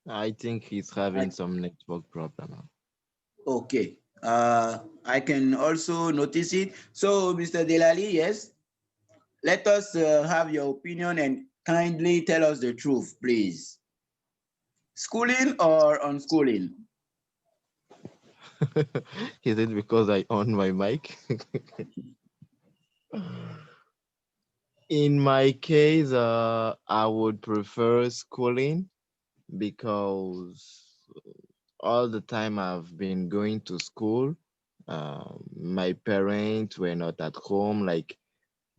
I think he's I, having some network problem. okay. I can also notice it. So, Mr. Delali, yes, let us have your opinion and kindly tell us the truth, please. Schooling or unschooling? Is it because I on my mic? In my case, I would prefer schooling because all the time I've been going to school, my parents were not at home. Like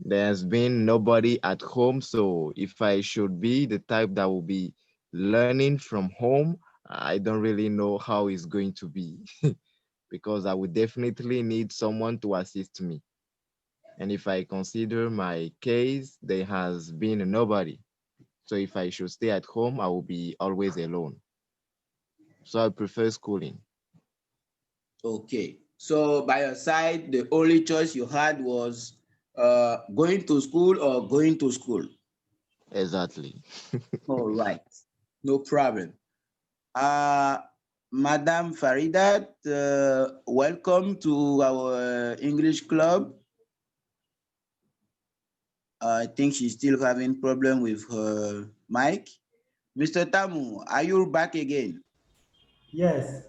there's been nobody at home. So if I should be the type that will be learning from home, I don't really know how it's going to be because I would definitely need someone to assist me. And if I consider my case, there has been nobody. So if I should stay at home, I will be always alone. So I prefer schooling. Okay. So, by your side, the only choice you had was going to school or going to school. Exactly. All right. No problem. Uh, Madam Faridat, welcome to our English club. I think she's still having problem with her mic. Mr. Tamu, are you back again? Yes,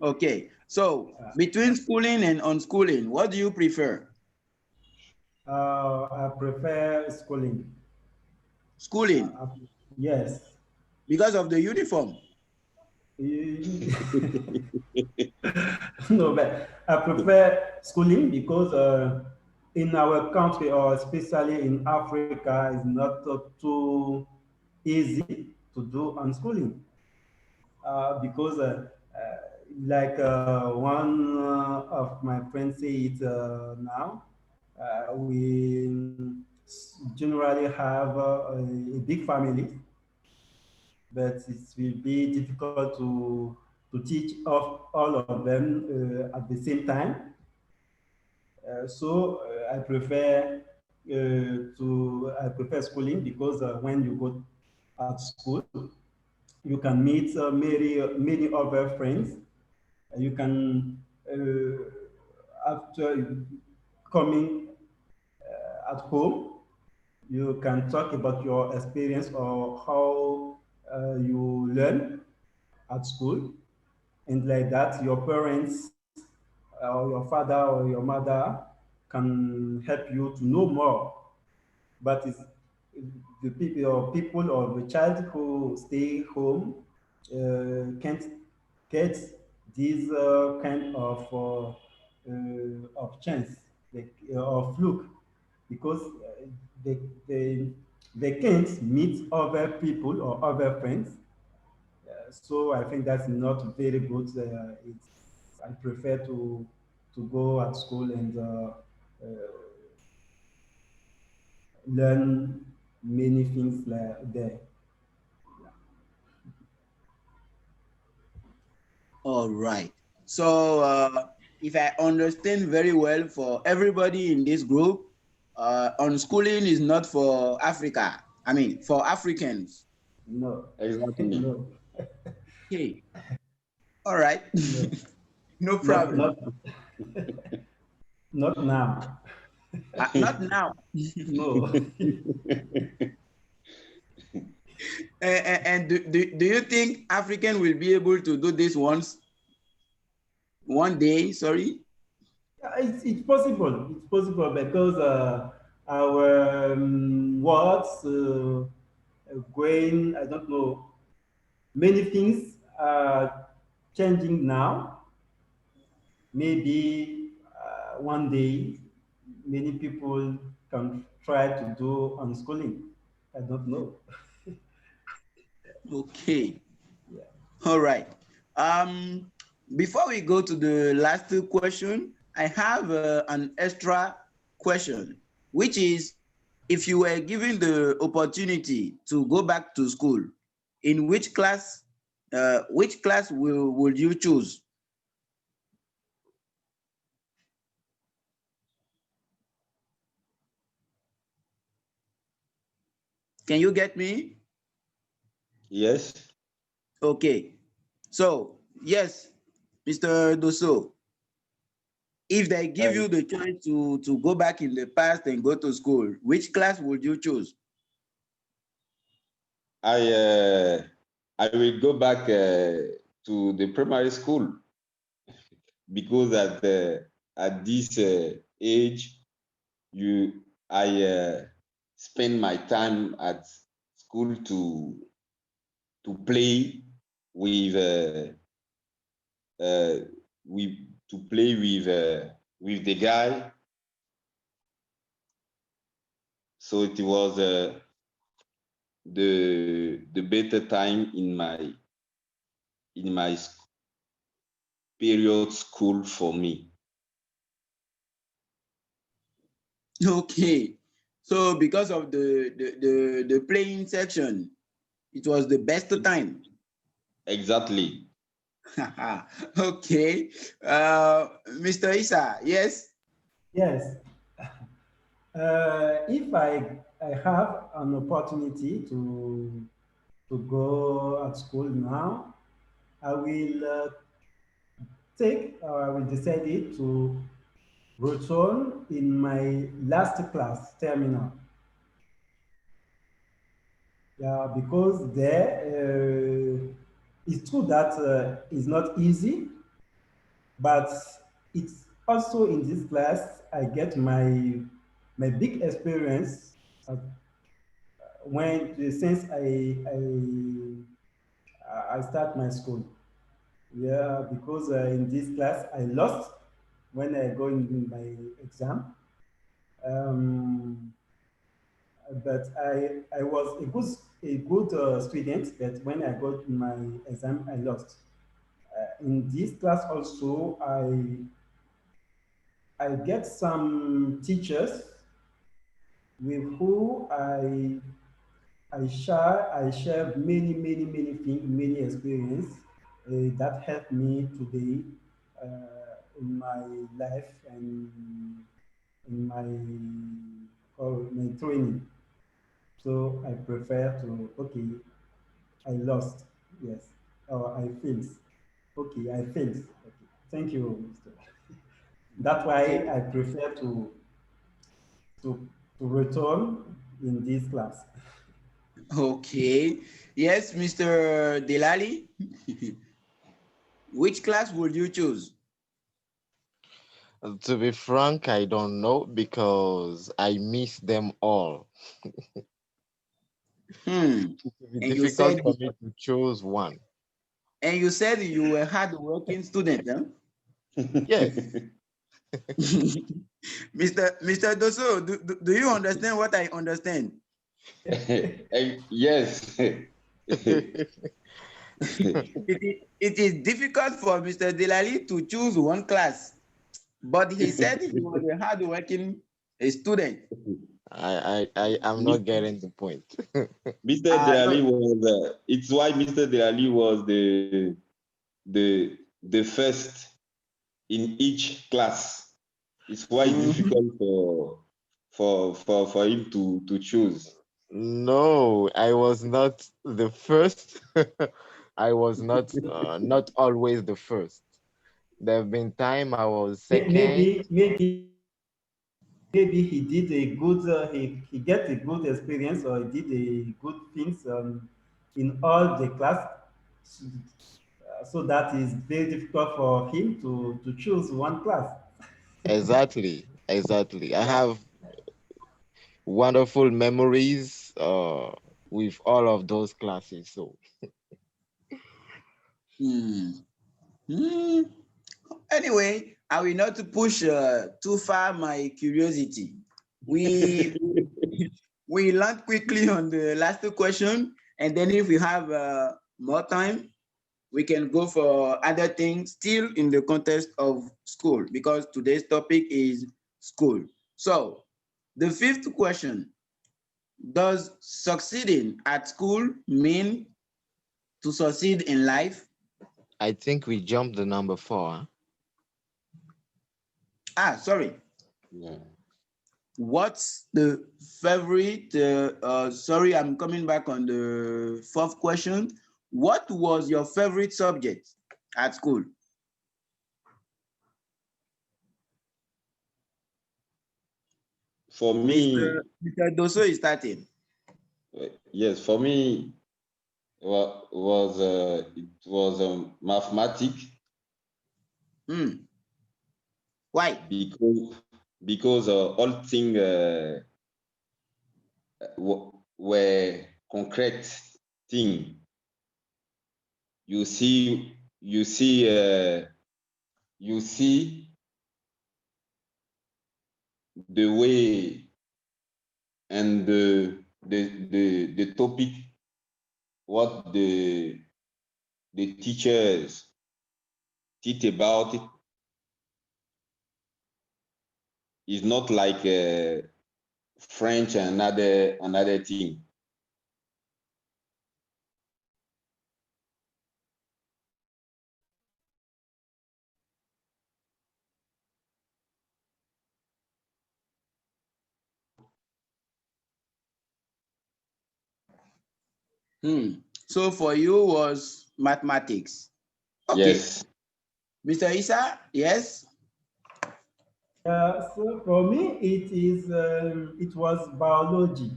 Okay. So between schooling and unschooling, what do you prefer? I prefer schooling. Schooling Yes. because of the uniform. No, but I prefer schooling because in our country, or especially in Africa, it's not too easy to do unschooling because like one of my friends say it now, we generally have a big family, but it will be difficult to teach of all of them at the same time. So I prefer schooling because when you go at school, you can meet many other friends. You can after coming at home, you can talk about your experience or how you learn at school, and like that your parents or your father or your mother can help you to know more. But it's the people or the child who stay home can't get this of chance, like, of fluke, because they, they they can't meet other people or other friends. So I think that's not very good. I prefer to go at school and learn many things like there. All right. So if I understand very well, for everybody in this group, unschooling is not for Africa. I mean, for Africans. No, Exactly. no, Okay. All right. no, No not problem. not not now. Not now. No, And do you think African will be able to do this one day? Sorry. yeah, it's possible. It's possible because our words going. I don't know. Many things are changing now. Maybe one day many people can try to do unschooling. I don't know. Okay. Yeah. All right. Um, Before we go to the last two question, I have an extra question, which is, if you were given the opportunity to go back to school, in which class would you choose? Can you get me? Yes. Okay. So, yes, Mr. Doso, if they give Uh, you the choice to go back in the past and go to school, which class would you choose? I uh, I will go back to the primary school because at this age, I spend my time at school to play with uh, with to play with the guy. So it was the better time in my period school for me. Okay. So because of the playing section, it was the best time. Exactly. Okay. Mr. Isa, yes? Yes. If I have an opportunity to go at school now, I will take or I will decide it to return in my last class terminal. Yeah, because there it's true that it's not easy, but it's also in this class I get my big experience when since I start my school. Yeah, because in this class I lost when I go in my exam. Um, but I was a good student, but when I got my exam, I lost. In this class also, I get some teachers with who I share many things, many experience that helped me today in my life and in my training. So I prefer to, okay, I lost, yes, or I failed. Okay, I failed. Okay, thank you, Mr. That's why I prefer to return in this class. Okay. Yes, Mr. Delali, which class would you choose? To be frank, I don't know because I miss them all. Hmm. It will be And you difficult said for me to choose one. you were a hard-working student, huh? Yes. Mr. Doso, do you understand what I understand? Yes. It is difficult for Mr. Delali to choose one class, but he said he was a hard-working student. I am not getting the point. Mr. Delali No, was. It's why Mr. Delali was the first in each class. It's why mhm. difficult for him to choose. No, I was not the first. I was not always the first. There have been time I was second. Maybe he did a good he get a good experience or he did a good things in all the class, so that is very difficult for him to choose one class. Exactly, exactly. I Yeah. have wonderful memories with all of those classes. So Hmm. Hmm. Anyway, I will not push too far my curiosity. We we learned quickly on the last question, and then if we have more time, we can go for other things still in the context of school because today's topic is school. So, the fifth question, does succeeding at school mean to succeed in life? I think we jumped the number four. Huh? Sorry. Yeah. What's the favorite? Sorry, I'm coming back on the fourth question. What was your favorite subject at school? For me, Mr. Doso is starting. yes, for me, it was mathematics. Why? Because all things were concrete thing. You see the way and the topic what the teachers teach about it is not like French and another thing. So for you was mathematics. Okay. Yes. Mr. Isa, yes? So for me, it was biology.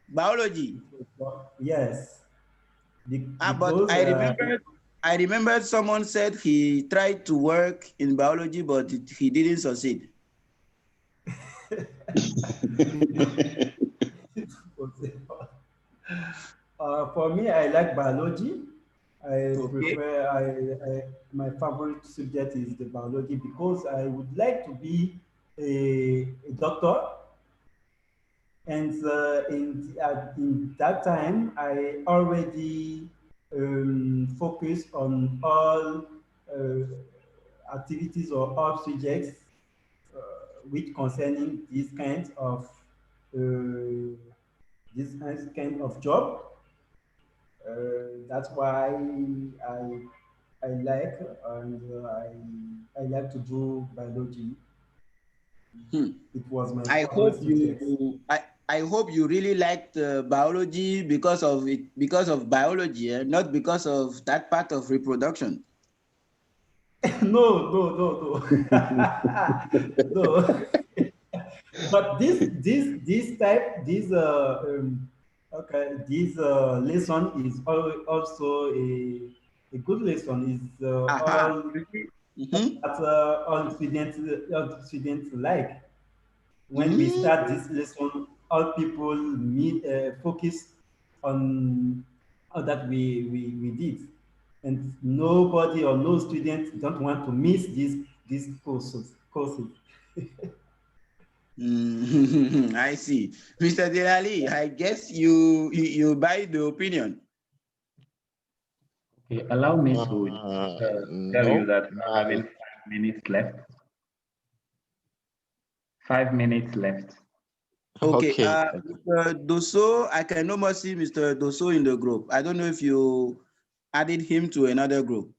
Biology. Yes, But because I remembered someone said he tried to work in biology, but he didn't succeed. for me, I like biology. I Okay. prefer, my favorite subject is the biology because I would like to be a doctor. And in that time, I already focused on all activities or all subjects which concerning uh, this kind of job. That's why I like and I like to do biology. It was my I favorite hope subject. I hope you really liked biology because of it, because of biology, not because of that part of reproduction. No. No. But this lesson is also a good lesson. Is Aha. all Mm-hmm. that all students like. When we Mm. start this lesson, all people meet focus on all that we did, and nobody or no student don't want to miss these courses. I see. Mr. Delali, I guess you buy the opinion. Okay, allow me to tell you No, that we're having 5 minutes left. 5 minutes left. Okay, okay. Mr. Doso, I can no more see Mr. Doso in the group. I don't know if you added him to another group.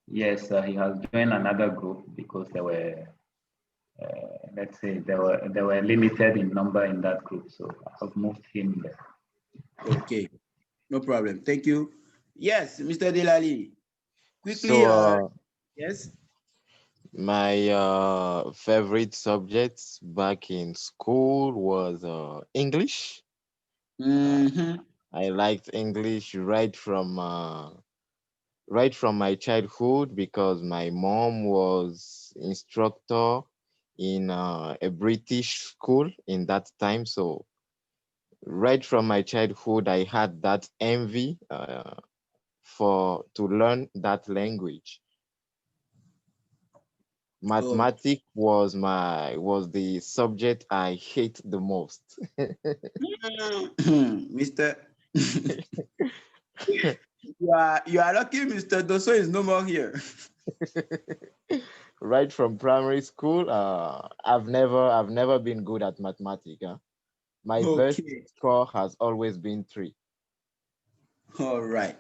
Yes, he has joined another group because there were, let's say, they were limited in number in that group, so I have moved him there. Okay, no problem. Thank you. Yes, Mr. Delali. Quickly, So yes. my favorite subjects back in school was English. Mm-hmm. I liked English right from my childhood because my mom was instructor in a British school in that time. So right from my childhood, I had that envy for to learn that language. Oh, Mathematics was the subject I hate the most. Mr. you are lucky Mr. Doso is no more here. Right from primary school, I've never been good at mathematics. My best Okay, score has always been 3. all right.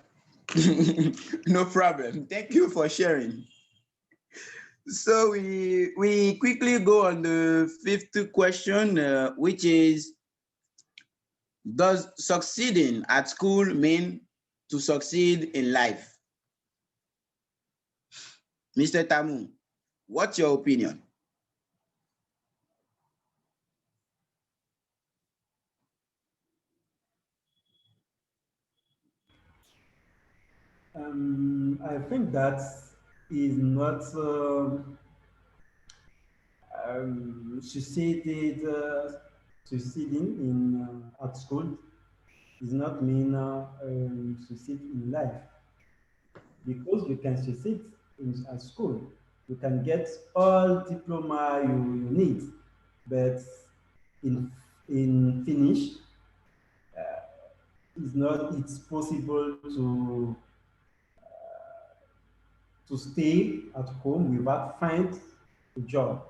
No problem. Thank you for sharing. So we quickly go on the fifth question, which is, does succeeding at school mean to succeed in life? Mr. Tamu, what's your opinion? I think that is not succeeding in at school does not mean succeed in life, because you can succeed at school. You can get all diploma you need, but in finish, it's possible to stay at home without find a job.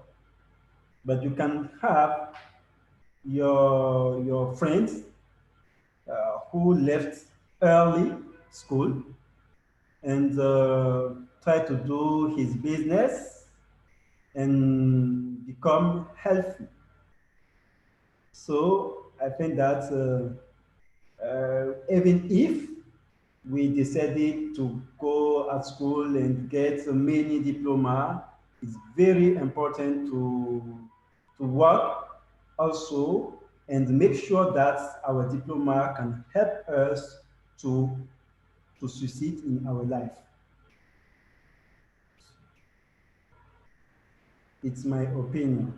But you can have your friends who left early school and try to do his business and become healthy. So I think that even if we decided to go at school and get many diploma, it's very important to work also and make sure that our diploma can help us to succeed in our life. It's my opinion.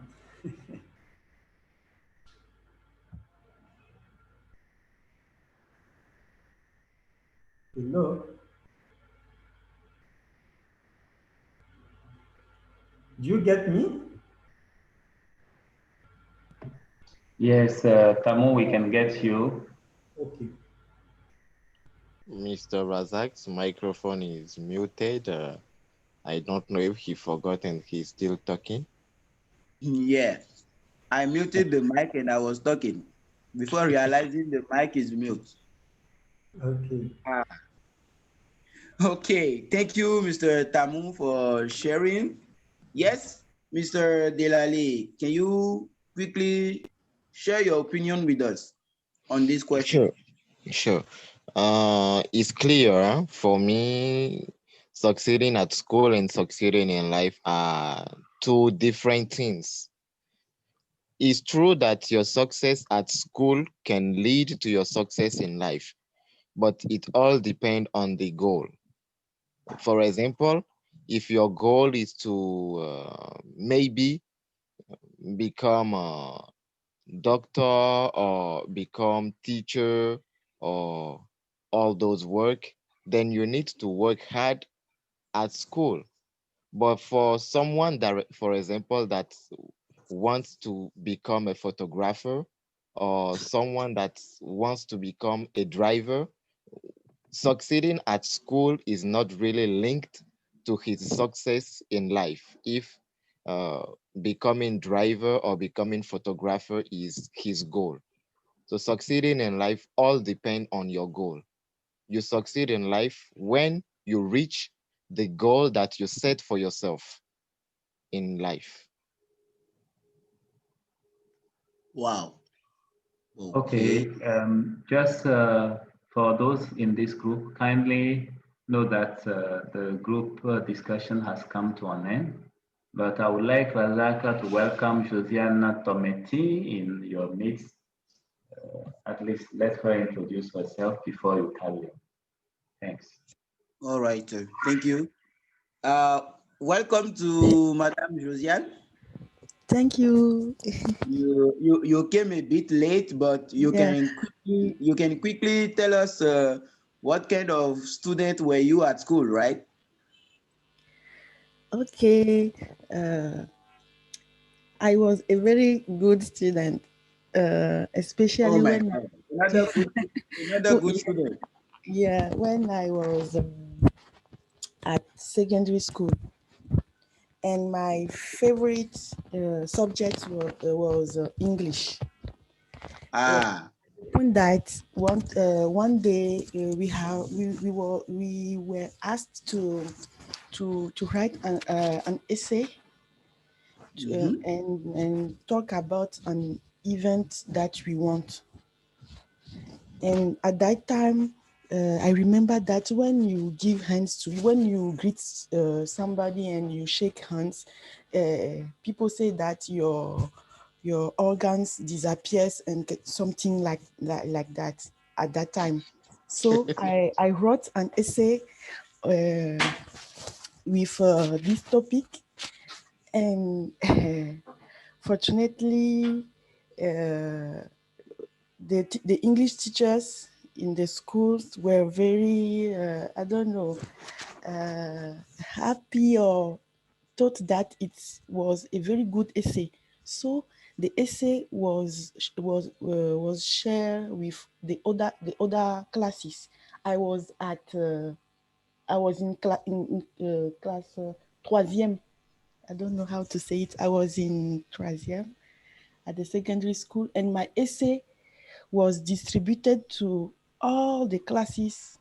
Hello? Do you get me? Yes, Tamu, we can get you. Okay. Mr. Razak's microphone is muted. I don't know if he forgot and he's still talking. Yeah, I muted the mic and I was talking before realizing the mic is mute. Okay. Okay, thank you, Mr. Tamu, for sharing. Yes, Mr. Delali, can you quickly share your opinion with us on this question? Sure, sure. It's clear for me, succeeding at school and succeeding in life are two different things. It's true that your success at school can lead to your success in life, but it all depends on the goal. For example, if your goal is to maybe become a doctor or become teacher or all those work, then you need to work hard at school. But for someone that, for example, that wants to become a photographer or someone that wants to become a driver, succeeding at school is not really linked to his success in life. If uh, becoming driver or becoming photographer is his goal. So succeeding in life all depend on your goal. You succeed in life when you reach the goal that you set for yourself in life. Wow. Okay, Okay. just for those in this group, kindly know that the group discussion has come to an end. But I would like Razaka to welcome Josiana Tometi in your midst. At least let her introduce herself before you carry on. Thanks. All right. Thank you. Uh, Welcome to Madame Josiane. Thank you. You came a bit late, but Yeah. you can quickly tell us what kind of student were you at school, right? Okay. I was a very good student, Oh especially my when God, another oh, good student. yeah, when I was at secondary school, and my favorite subject was English. Ah, When that one day we were asked to write an essay mm-hmm. and talk about an event that we want. And at that time, I remember that when you give hands to, when you greet somebody and you shake hands, people say that your organs disappears and get something like that at that time. So I wrote an essay with this topic, and fortunately, the English teachers in the schools were very, I don't know, happy or thought that it was a very good essay. So the essay was shared with the other classes. I was at I was in class troisième. I don't know how to say it. I was in troisième at the secondary school, and my essay was distributed to all the classes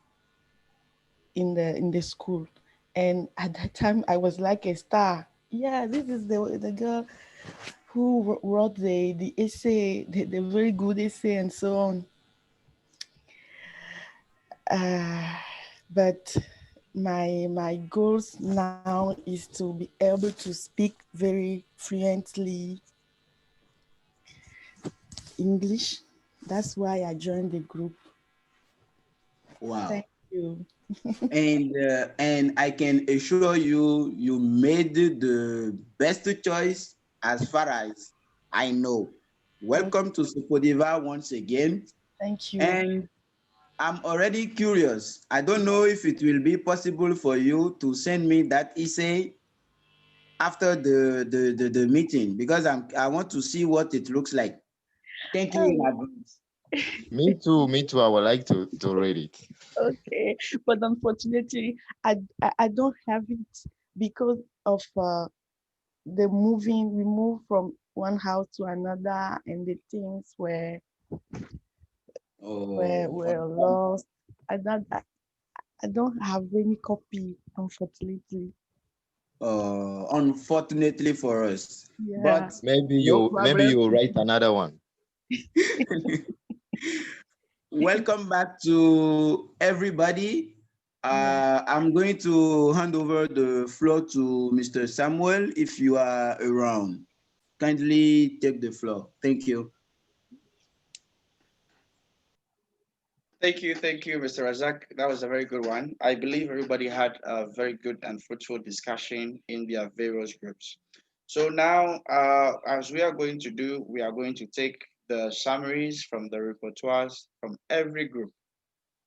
in the school. And at that time, I was like a star. Yeah, this is the girl who wrote the essay, the very good essay, and so on. Uh, but my goals now is to be able to speak very fluently English. That's why I joined the group. Wow. Thank you. And I can assure you, you made the best choice as far as I know. Oh, Welcome to Sopodiva once again. thank you. And I'm already curious. I don't know if it will be possible for you to send me that essay after the meeting, because I want to see what it looks like. Thank you in Oh, advance. Me too. Me too. I would like to read it. okay, but unfortunately, I don't have it because of the moving. We moved from one house to another, and the things Oh, were lost. I don't have any copy, unfortunately. unfortunately for us, Yeah. but no Maybe problem. you write another one. Welcome back to everybody. Yeah. I'm going to hand over the floor to Mr. Samuel if you are around. Kindly take the floor. Thank you. Thank you, Mr. Razak. That was a very good one. I believe everybody had a very good and fruitful discussion in their various groups. So now, as we are going to do, we are going to take the summaries from the repertoires from every group.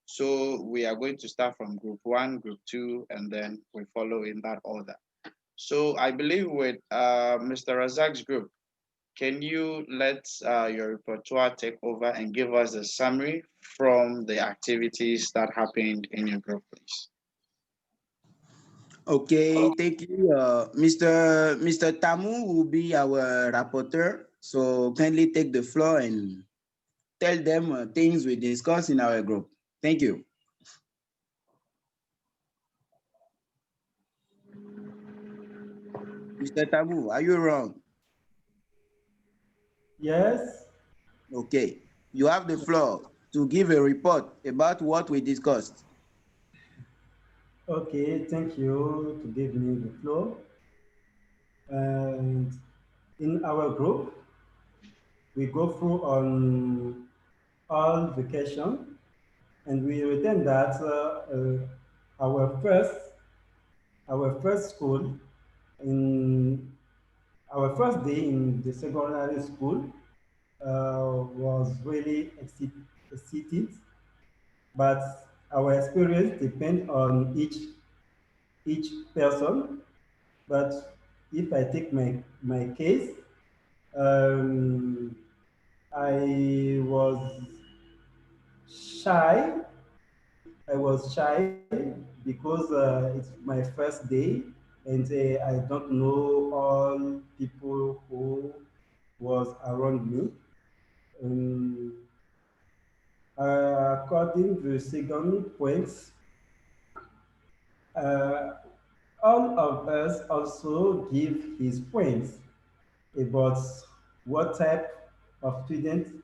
So we are going to start from group one, group two, and then we follow in that order. So I believe with Mr. Razak's group, can you let your repertoire take over and give us a summary from the activities that happened in your group, please? Okay, thank you. Mr. Tamu will be our rapporteur. So kindly take the floor and tell them things we discussed in our group. Thank you. Mr. Tamu, are you wrong? Yes. Okay, you have the floor to give a report about what we discussed. Okay, thank you to give me the floor. And in our group, we go through on all vacation, and we return that our first school in our first day in the secondary school was really exciting, but our experience depends on each person. But if I take my case, um, I was shy. I was shy because it's my first day, and I don't know all people who was around me. Um, according to the second point, uh, all of us also give his points about what type of student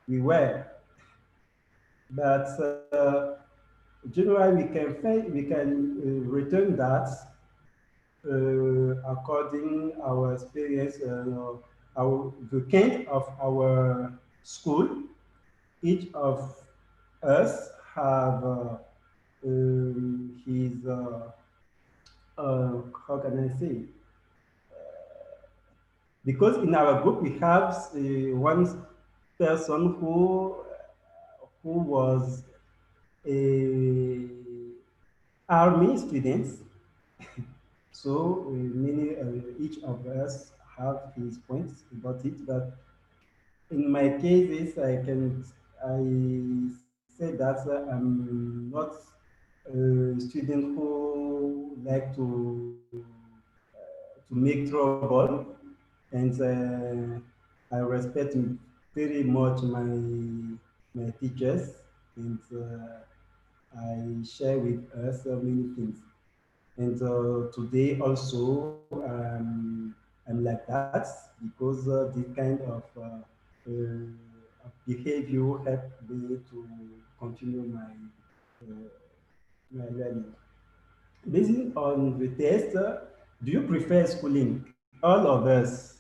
we were. But generally we can return that according our experience, our the kind of our school. Each of us have his how can I say? Because in our group we have one person who was a army student. So many each of us have his points about it. But in my cases, I say that I'm not a student who like to make trouble, and I respect very much my teachers, and I share with us many things. And today also I'm like that because this kind of behavior helped me to continue my learning. Based on the test, do you prefer schooling? All of us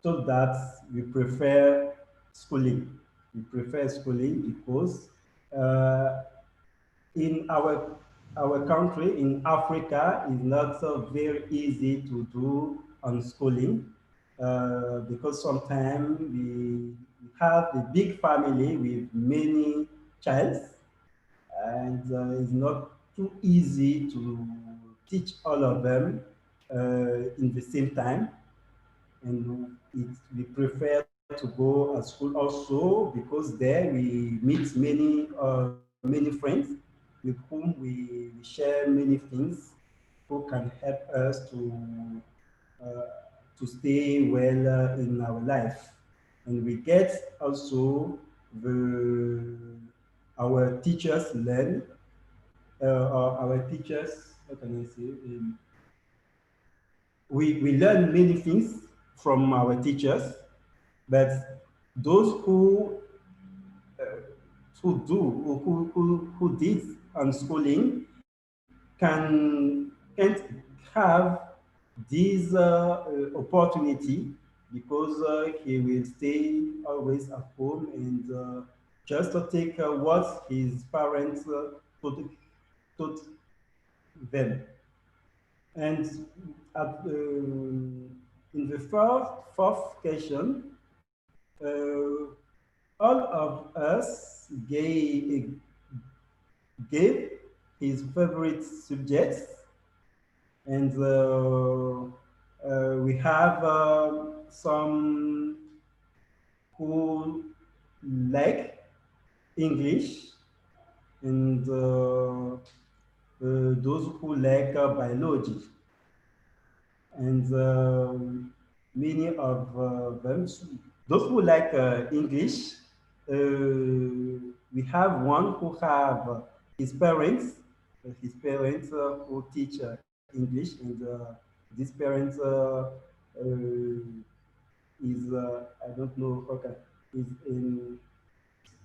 thought that we prefer schooling. We prefer schooling because uh, in our country in Africa is not so very easy to do unschooling because sometimes we have a big family with many childs, and it's not too easy to teach all of them in the same time. And we prefer to go at school also because there we meet many friends with whom we share many things who can help us uh, to stay well in our life. And we get also the our teachers learn or our teachers, what can I say? We learn many things from our teachers, but those uh, who did unschooling can't have this opportunity because he will stay always at home and just to take what his parents taught them. And in the fourth question, all of us gave his favorite subjects, and we have some who like English, and those who like biology, and many of them, those who like English, we have one who have his parents who teach English, and these parents is I don't know how can is in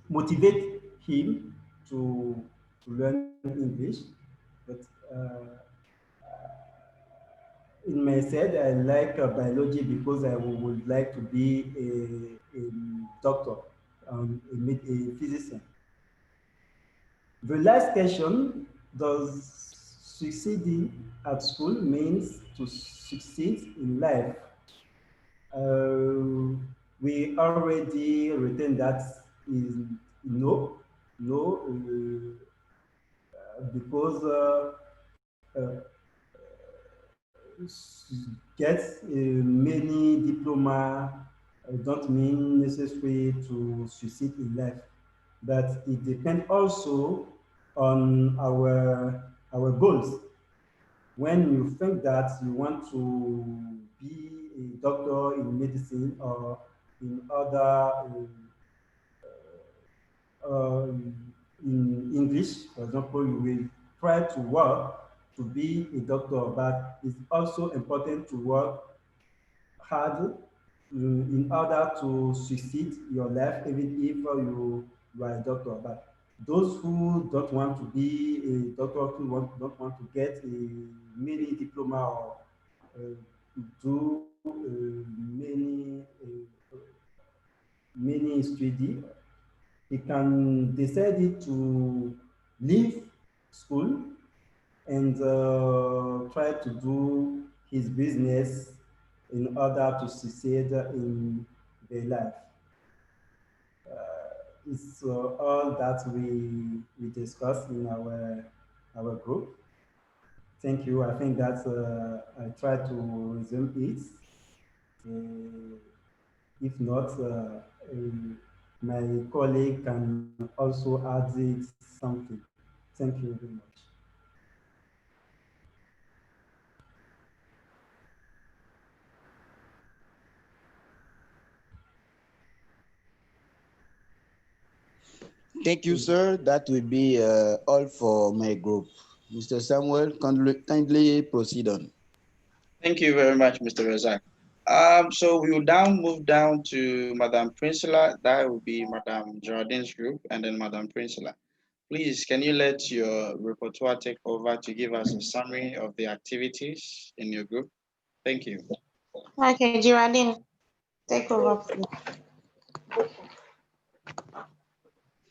motivate him to learn English, but in my side, I like biology because I would like to be a doctor, a physician. The last question, does succeeding at school means to succeed in life? We already written that is no, no, because uh, get many diploma don't mean necessary to succeed in life, but it depends also on our goals. When you think that you want to be a doctor in medicine or in other in English, for example, you will try to work to be a doctor, but it's also important to work hard in order to succeed your life, even if you are a doctor. But those who don't want to be a doctor, who don't want to get a mini diploma or do many study, he can decide to leave school and try to do his business in order to succeed in their life. It's all that we discussed in our group. Thank you. I think that I try to resume it. If not, my colleague can also add it something. Thank you very much. Thank you, sir. That will be all for my group. Mr. Samuel, kindly proceed on. Thank you very much, Mr. Razak. So we will now move down to Madam Prinsila. That will be Madam Geraldine's group, and then Madam Prinsila. Please, can you let your repertoire take over to give us a summary of the activities in your group? Thank you. Okay, Geraldine, take over, please.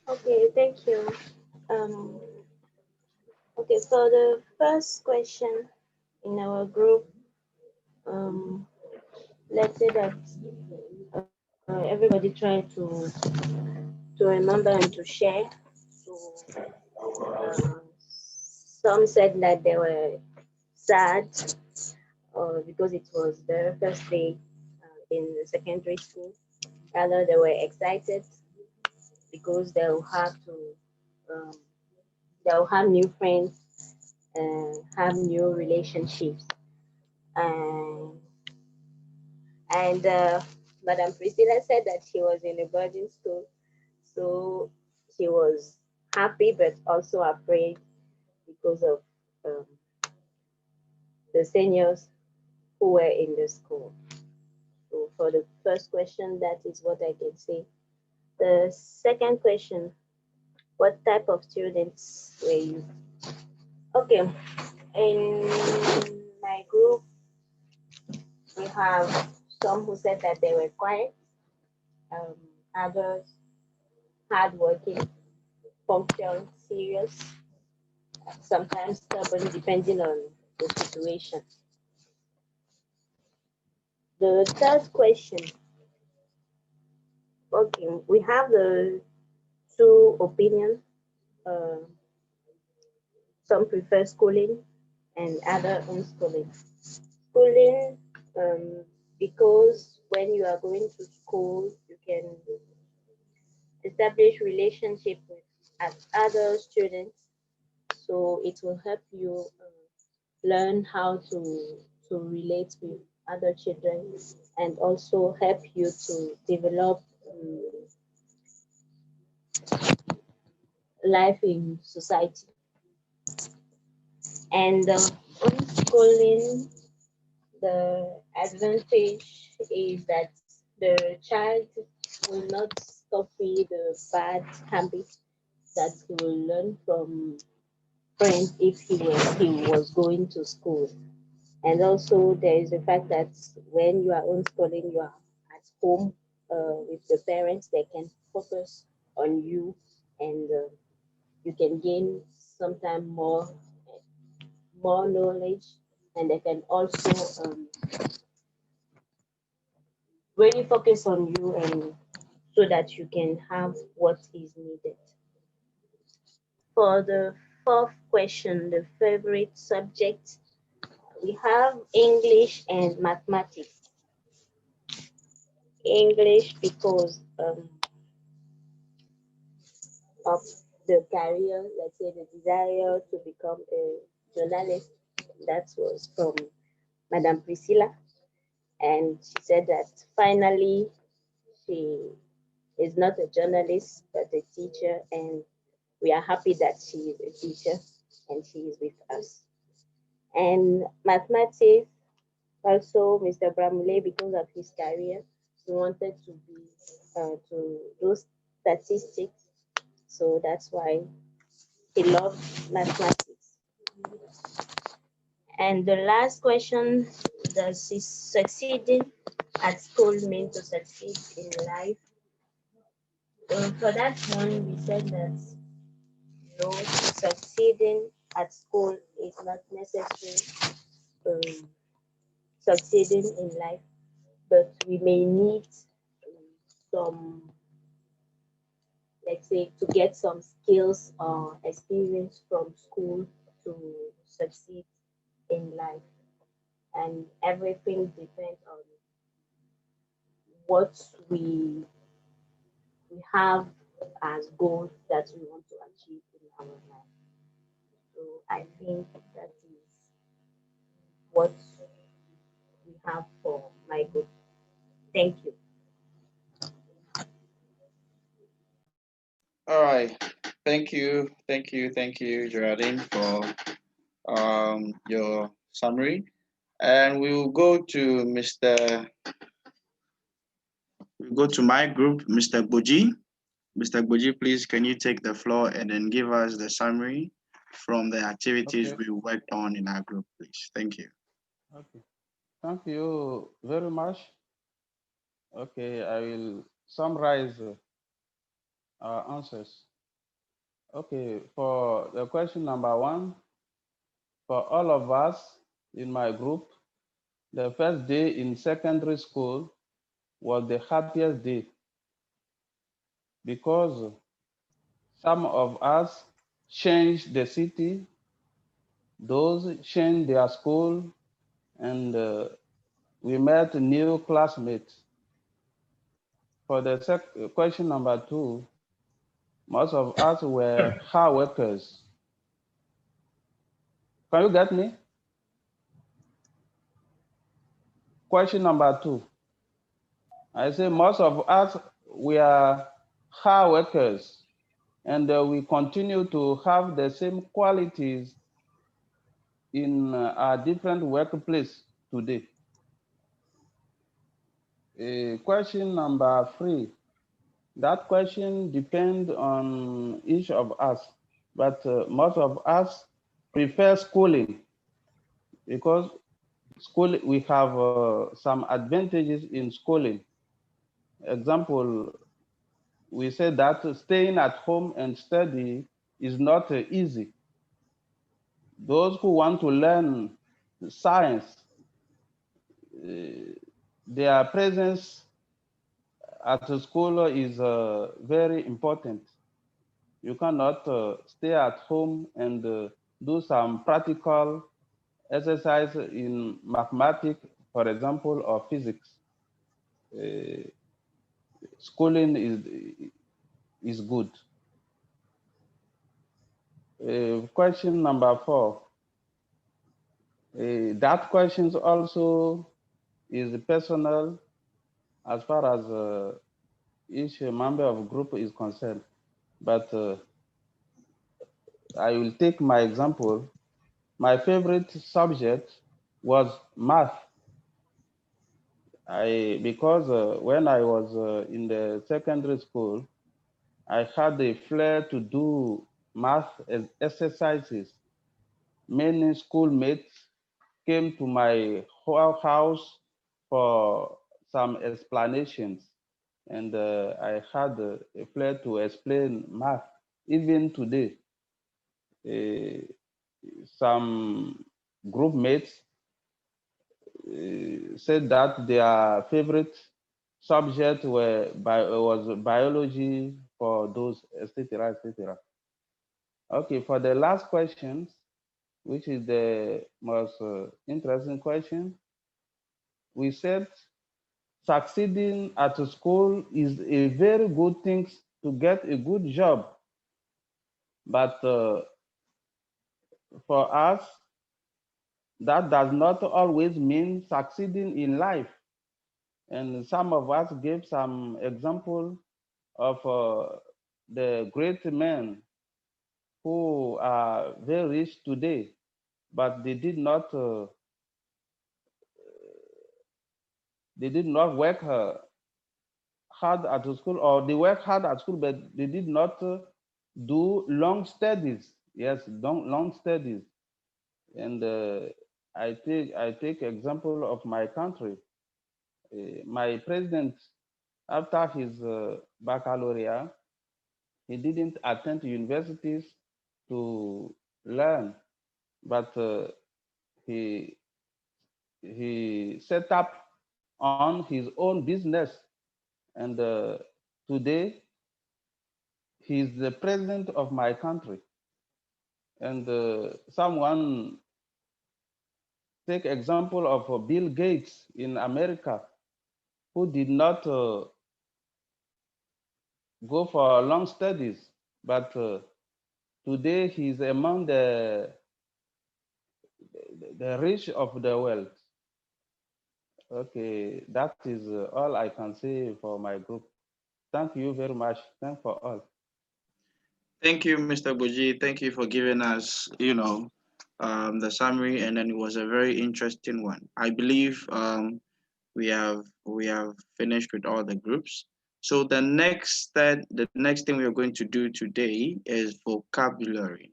Okay, thank you. Um, okay, for the first question in our group, let's say that everybody tried to remember and to share. So, some said that they were sad because it was their first day in the secondary school. Rather, they were excited because they'll have new friends and have new relationships. And Madam Priscilla said that she was in a boarding school, so she was happy but also afraid because of um, the seniors who were in the school. So for the first question, that is what I can say. The second question, what type of students were you? Okay, in my group, we have some who said that they were quiet, others hardworking, punctual, serious, sometimes stubborn, depending on the situation. The third question, okay, we have the two opinions. Uh, some prefer schooling and other unschooling. Schooling, because when you are going to school, you can establish relationship with other students, so it will help you learn how to relate with other children and also help you to develop life in society. And homeschooling, the advantage is that the child will not copy the bad habits that he will learn from friends if he was going to school. And also there is the fact that when you are homeschooling, you are at home with the parents, they can focus on you, and you can gain sometimes more knowledge, and they can also really focus on you, and so that you can have what is needed. For the fourth question, the favorite subject, we have English and mathematics. English because of the career, let's say the desire to become a journalist. That was from Madame Priscilla. And she said that finally she is not a journalist, but a teacher. And we are happy that she is a teacher and she is with us. And mathematics, also Mr. Bramule, because of his career, he wanted to do statistics. So that's why he loved mathematics. And the last question, does succeeding at school mean to succeed in life? For that one, we said that no, succeeding at school is not necessary succeeding in life, but we may need some, let's say, to get some skills or experience from school to succeed in life. And everything depends on what we have as goals that we want to achieve in our life. So I think that is what we have for my group. Thank you. All right. Thank you, Geraldine, for your summary. And we will go to my group, Mr. Boji. Mr. Boji, please, can you take the floor and then give us the summary from the activities Okay. we worked on in our group, please? Thank you. Okay. Thank you very much. Okay, I will summarize our answers. Okay, for the question number one, for all of us in my group, the first day in secondary school was the happiest day because some of us changed the city, those changed their school, and we met new classmates. For the question number two, most of us were hard workers. Can you get me? Question number two. I say most of us were hard workers and we continue to have the same qualities in our different workplace today. Question number three. That question depends on each of us, but most of us prefer schooling because school we have some advantages in schooling. Example, we say that staying at home and study is not easy. Those who want to learn science, their presence at the school is very important. You cannot stay at home and do some practical exercise in mathematics, for example, or physics. Schooling is good. Question number four. That question also is personal as far as each member of group is concerned. But I will take my example. My favorite subject was math. Because when I was in the secondary school, I had a flair to do math exercises. Many schoolmates came to my house for some explanations, and I had a flair to explain math. Even today, some group mates said that their favorite subject was biology for those, etc., etc. Okay, for the last questions, which is the most interesting question, we said succeeding at school is a very good thing to get a good job. But for us, that does not always mean succeeding in life. And some of us gave some example of the great men who are very rich today, but they did not work hard at school, or they work hard at school, but they did not do long studies. Yes, long studies. And I take example of my country. My president, after his baccalaureate, he didn't attend universities to learn, but he set up on his own business, and today he's the president of my country. And someone take example of Bill Gates in America, who did not go for long studies, but today he's among the rich of the world. Okay, that is all I can say for my group. Thank you very much. Thank for all. Thank you, Mr. Buji. Thank you for giving us, the summary, and then it was a very interesting one. I believe we have finished with all the groups. So the next thing we are going to do today is vocabulary.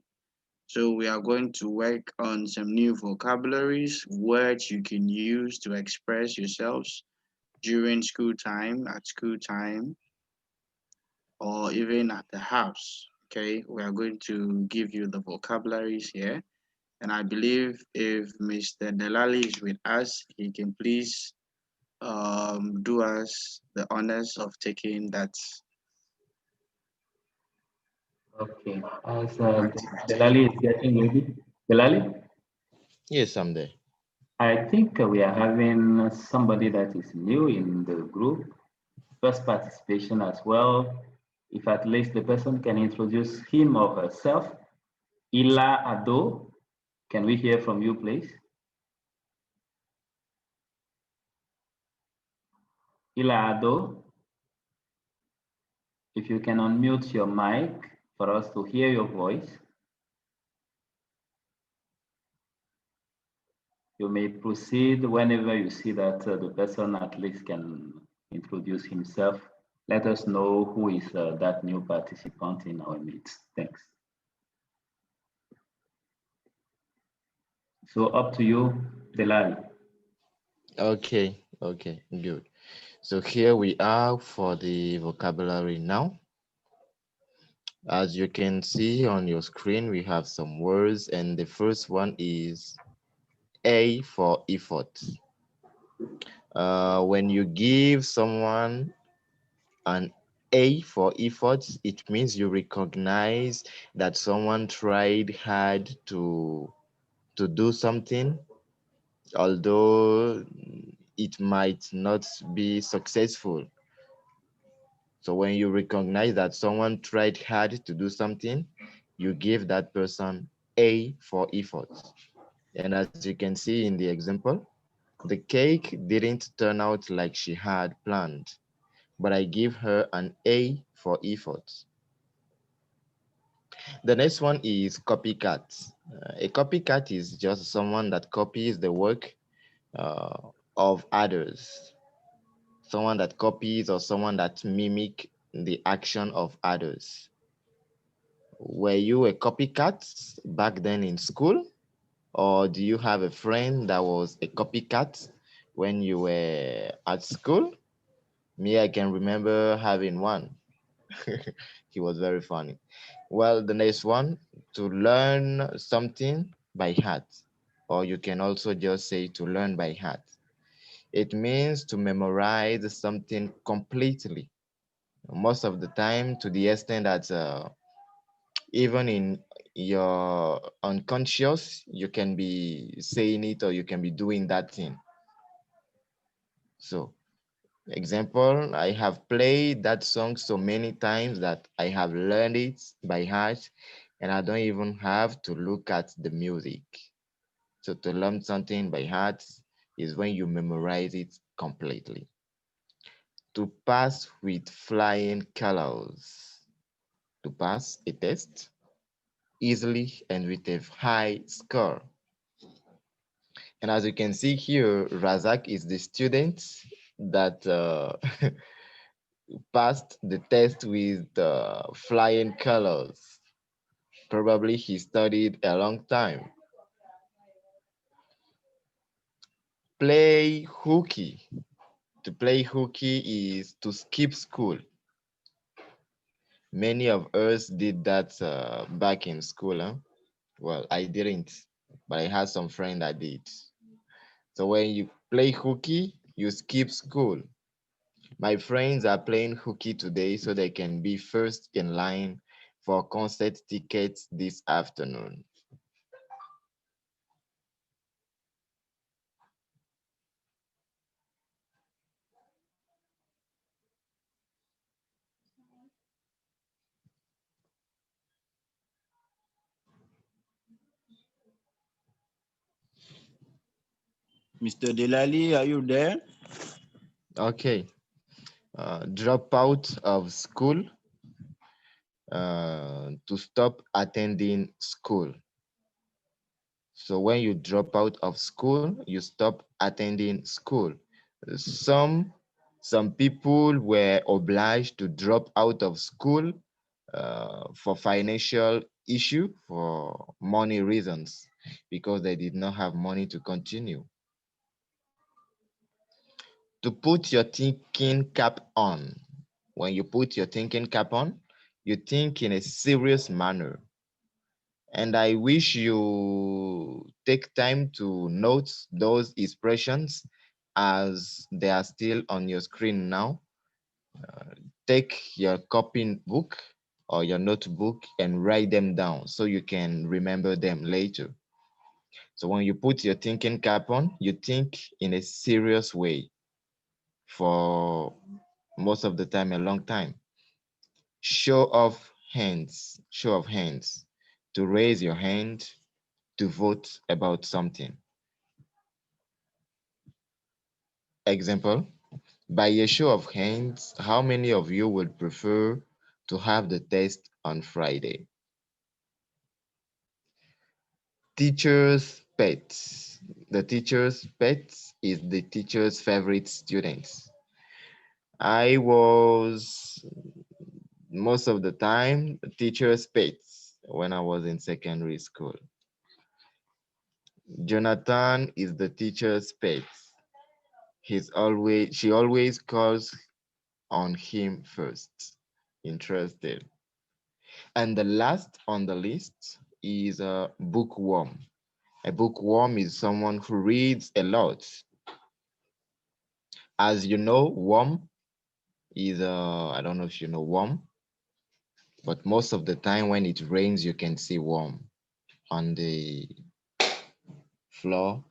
So we are going to work on some new vocabularies, words you can use to express yourselves during school time, or even at the house. Okay, we are going to give you the vocabularies here. And I believe if Mr. Delali is with us, he can please do us the honors of taking that Okay. As activity. Delali is getting ready. Delali, Yes, I'm there. I think we are having somebody that is new in the group. First participation as well. If at least the person can introduce him or herself. Ila Ado, can we hear from you, please? Ila Ado, if you can unmute your mic for us to hear your voice. You may proceed whenever you see that the person at least can introduce himself. Let us know who is that new participant in our midst. Thanks. So up to you, Delali. Okay, okay, good. So here we are for the vocabulary now. As you can see on your screen, we have some words, and the first one is A for effort. When you give someone an A for effort, it means you recognize that someone tried hard to do something, although it might not be successful. So when you recognize that someone tried hard to do something, you give that person A for effort. And as you can see in the example, the cake didn't turn out like she had planned, but I give her an A for effort. The next one is copycat. A copycat is just someone that copies the work uh, of others. Someone that copies or someone that mimic the action of others. Were you a copycat back then in school? Or do you have a friend that was a copycat when you were at school? Me, I can remember having one. He was very funny. Well, the next one, to learn something by heart. Or you can also just say to learn by heart. It means to memorize something completely. Most of the time, to the extent that even in your unconscious, you can be saying it or you can be doing that thing. So, example, I have played that song so many times that I have learned it by heart and I don't even have to look at the music. So, to learn something by heart is when you memorize it completely. To pass with flying colors. To pass a test easily and with a high score. And as you can see here, Razak is the student that passed the test with flying colors. Probably he studied a long time. Play hooky. To play hooky is to skip school. Many of us did that back in school. Huh? Well, I didn't, but I had some friend that did. So when you play hooky, you skip school. My friends are playing hooky today so they can be first in line for concert tickets this afternoon. Mr. Delali, are you there? Okay. Drop out of school to stop attending school. So when you drop out of school, you stop attending school. Some some people were obliged to drop out of school for financial issue, for money reasons, because they did not have money to continue. To put your thinking cap on. When you put your thinking cap on, you think in a serious manner. And I wish you take time to note those expressions as they are still on your screen now. Take your copying book or your notebook and write them down so you can remember them later. So when you put your thinking cap on, you think in a serious way for most of the time, a long time. Show of hands, to raise your hand to vote about something. Example, by a show of hands, how many of you would prefer to have the test on Friday? Teacher's pets. The teacher's pets is the teacher's favorite students. I was most of the time teacher's pets when I was in secondary school. Jonathan is the teacher's pet. She always calls on him first. Interested. And the last on the list is a bookworm. A bookworm is someone who reads a lot. As you know, worm is I don't know if you know worm, but most of the time when it rains, you can see worm on the floor.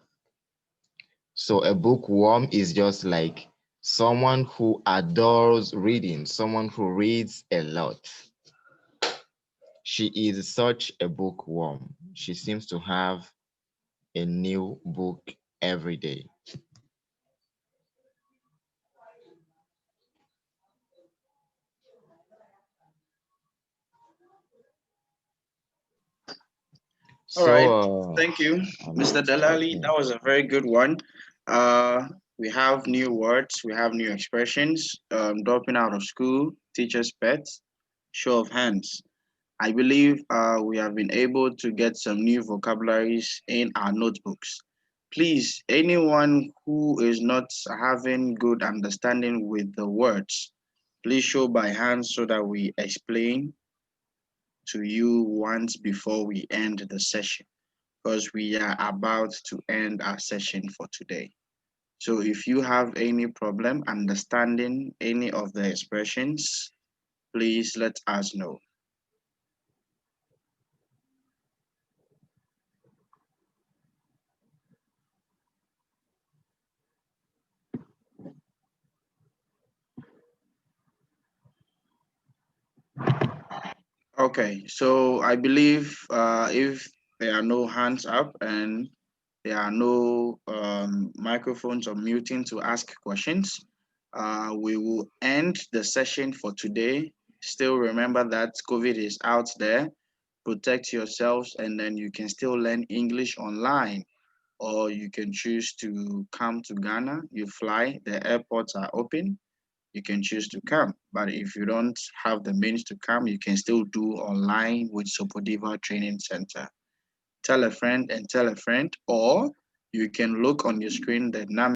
So a bookworm is just like someone who adores reading, someone who reads a lot. She is such a bookworm. She seems to have a new book every day. All right. So, Thank you, I'm Mr. Delali. expecting. That was a very good one. Uh, we have new words, we have new expressions. Dropping out of school, teacher's pets, show of hands. I believe we have been able to get some new vocabularies in our notebooks. Please, anyone who is not having good understanding with the words, please show by hand so that we explain to you once before we end the session, because we are about to end our session for today. So if you have any problem understanding any of the expressions, please let us know. Okay, so I believe if there are no hands up and there are no microphones or muting to ask questions, we will end the session for today. Still remember that COVID is out there. Protect yourselves, and then you can still learn English online, or you can choose to come to Ghana. You fly, the airports are open. you can choose to come. But if you don't have the means to come, you can still do online with Sopodiva Training Center. Tell a friend and tell a friend, or you can look on your screen the number